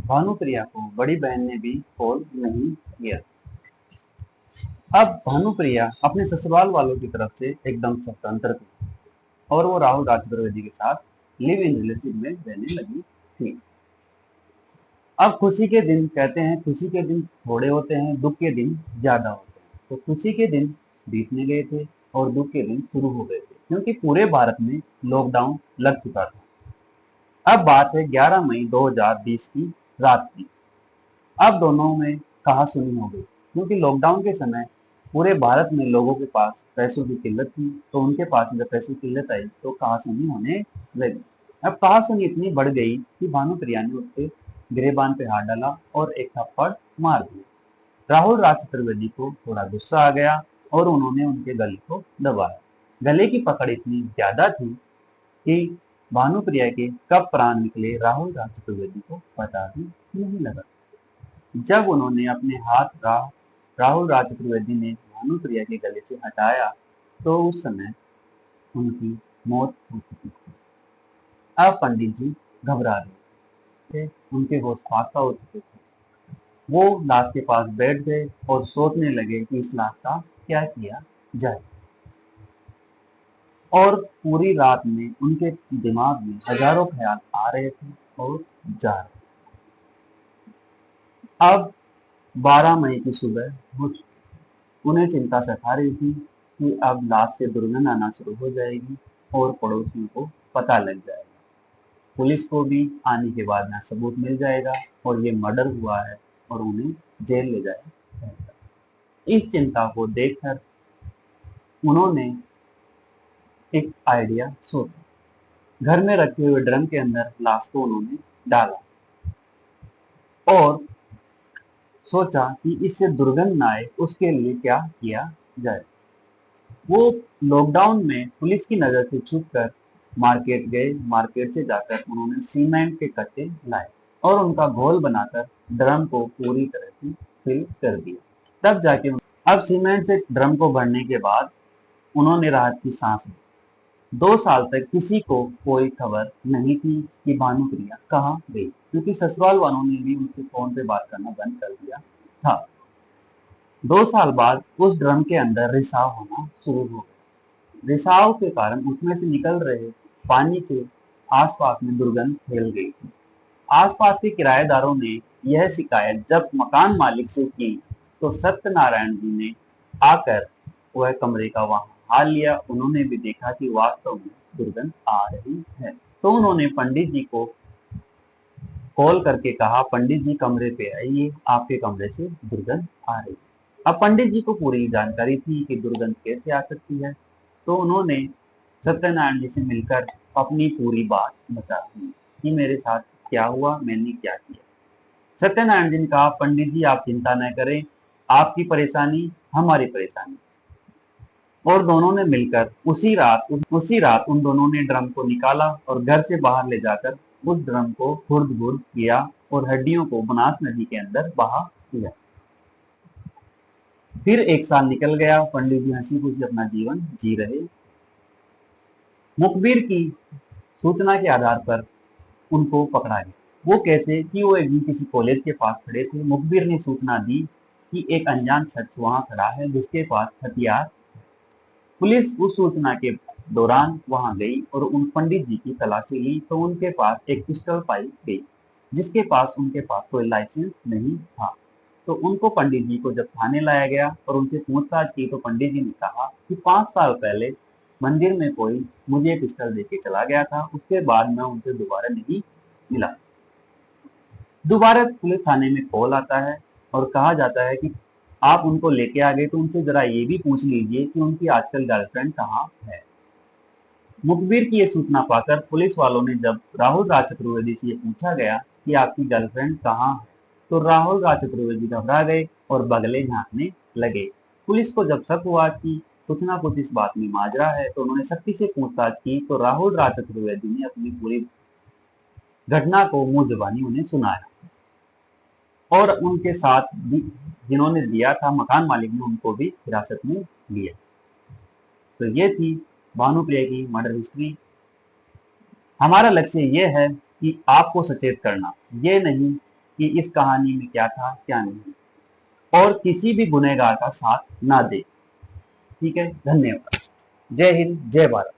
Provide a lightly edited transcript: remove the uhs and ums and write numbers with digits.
भानुप्रिया को बड़ी बहन ने भी कॉल नहीं किया। अब भानुप्रिया अपने ससुराल वालों की तरफ से एकदम स्वतंत्र थी और वो राहुल राज चतुर्वेदी के साथ लिव इन रिलेशन में रहने लगी थी। अब खुशी के दिन कहते हैं, खुशी के दिन थोड़े होते हैं, दुख के दिन ज्यादा होते हैं। तो खुशी के दिन बीतने गए थे और दुख के दिन शुरू हो गए थे, क्योंकि पूरे भारत में लॉकडाउन लग चुका था। अब बात है 11 मई 2020 की रात की। अब दोनों में कहासुनी हो गई, क्योंकि लॉकडाउन के समय पूरे भारत में लोगों के पास पैसों की किल्लत थी। तो उनके पास जब पैसों की किल्लत आई तो कहासुनी होने लगी। अब कहासुनी इतनी बढ़ गई कि भानुप्रिया ने उसके गिरेबान पे हाथ डाला और एक थप्पड़ मार दिया। राहुल राज चतुर्वेदी को थोड़ा गुस्सा आ गया और उन्होंने उनके गले को दबाया। गले की पकड़ इतनी ज्यादा थी कि भानुप्रिया के कब प्राण निकले राहुल राज चतुर्वेदी को पता भी नहीं लगा। जब उन्होंने अपने हाथ राहुल राज चतुर्वेदी ने भानुप्रिया के गले से हटाया तो उस समय उनकी मौत हो चुकी थी। अब पंडित जी घबरा रहे थे, उनके होश फाख्ता हो चुके थे। वो लाश के पास बैठ गए और सोचने लगे कि इस लाश का क्या किया जाए। और पूरी रात में उनके दिमाग में हजारों ख्याल आ रहे थे और जा रहे थे। अब 12 मई की सुबह हो चुकी। उन्हें चिंता सता रही थी कि अब लाश से दुर्गंध आना शुरू हो जाएगी और पड़ोसियों को पता लग जाएगा। पुलिस को भी आने के बाद ना सबूत मिल जाएगा और ये मर्डर हुआ है और उन्हें जेल ले जाया जाएगा। इस चिंता को देखकर उन्होंने एक आइडिया सोचा। घर में रखे हुए ड्रम के अंदर लाश को उन्होंने डाला और सोचा कि इससे दुर्गंध ना आए, उसके लिए क्या किया जाए। वो लॉकडाउन में पुलिस की नजर से छुपकर मार्केट गए। मार्केट से जाकर उन्होंने सीमेंट के कट्टे लाए और उनका घोल बनाकर ड्रम को पूरी तरह से फिल कर दिया। तब जाके अब सीमेंट से ड्रम को भरने के बाद उन्होंने राहत की सांस ली। 2 साल तक किसी को कोई खबर नहीं थी कि भानुप्रिया कहाँ गई, क्योंकि ससुराल वालों ने भी उनसे फोन पे बात करना बंद कर दिया था। 2 साल बाद उस ड्रम के अंदर रिसाव होना शुरू हो गया। रिसाव के कारण उसमें से निकल रहे पानी से आसपास में दुर्गंध फैल गई थी। आसपास के किराएदारों ने यह शिकायत जब मकान मालिक से की तो सत्यनारायण जी ने आकर वह कमरे का वहां हाल लिया। उन्होंने भी देखा कि वास्तव में दुर्गंध आ रही है। तो उन्होंने पंडित जी को कॉल करके कहा, पंडित जी कमरे पे आइए, आपके कमरे से दुर्गंध आ रही है। अब पंडित जी को पूरी जानकारी थी कि दुर्गंध कैसे आ सकती है। तो उन्होंने सत्यनारायण जी से मिलकर अपनी पूरी बात बता दी कि मेरे साथ क्या हुआ, मैंने क्या किया। सत्यनारायण जी ने कहा, पंडित जी आप चिंता न करें, आपकी परेशानी हमारी परेशानी। और दोनों ने मिलकर उसी रात उन दोनों ने ड्रम को निकाला और घर से बाहर ले जाकर उस ड्रम को खुर्द-बुर्द किया और हड्डियों को बनास नदी के अंदर बहा दिया। फिर 1 साल निकल गया। पंडित जी हंसी खुशी अपना जीवन जी रहे। मुखबिर की सूचना के आधार पर उनको पकड़ा गया। वो कैसे कि वो एक दिन किसी कॉलेज के पास खड़े थे। मुखबिर ने सूचना दी कि एक अनजान शख्स वहां खड़ा है जिसके पास हथियार। पुलिस उस सूचना के दौरान वहां गई और उन पंडित जी की तलाशी ली तो उनके पास एक पिस्टल पाई गई, जिसके पास उनके पास कोई लाइसेंस नहीं था। तो उनको पंडित जी को जब थाने लाया गया और उनसे पूछताछ की तो पंडित जी ने कहा कि 5 साल पहले मंदिर में कोई मुझे पिस्टल देके चला गया था, उसके बाद मैं उनसे दोबारा नहीं मिला। दोबारा पुलिस थाने में कॉल आता है और कहा जाता है कि आप उनको लेके आ गए तो उनसे जरा ये भी पूछ लीजिए कि उनकी आजकल गर्लफ्रेंड कहाँ है। मुखबिर की ये सूचना पाकर पुलिस वालों ने जब राहुल राज चतुर्वेदी से ये पूछा गया कि आपकी गर्लफ्रेंड कहाँ है तो राहुल राज चतुर्वेदी घबरा गए और बगले झांकने लगे। पुलिस को जब शक हुआ कि कुछ ना कुछ इस बात में माजरा है तो उन्होंने सख्ती से पूछताछ की तो राहुल राज चतुर्वेदी ने अपनी पूरी घटना को मुंह जुबानी उन्हें सुनाया और उनके साथ भी जिन्होंने दिया था मकान मालिक ने उनको भी हिरासत में लिया। तो ये थी भानुप्रिया की मर्डर हिस्ट्री। हमारा लक्ष्य ये है कि आपको सचेत करना, ये नहीं कि इस कहानी में क्या था क्या नहीं, और किसी भी गुनहगार का साथ ना दे। ठीक है, धन्यवाद। जय हिंद, जय भारत।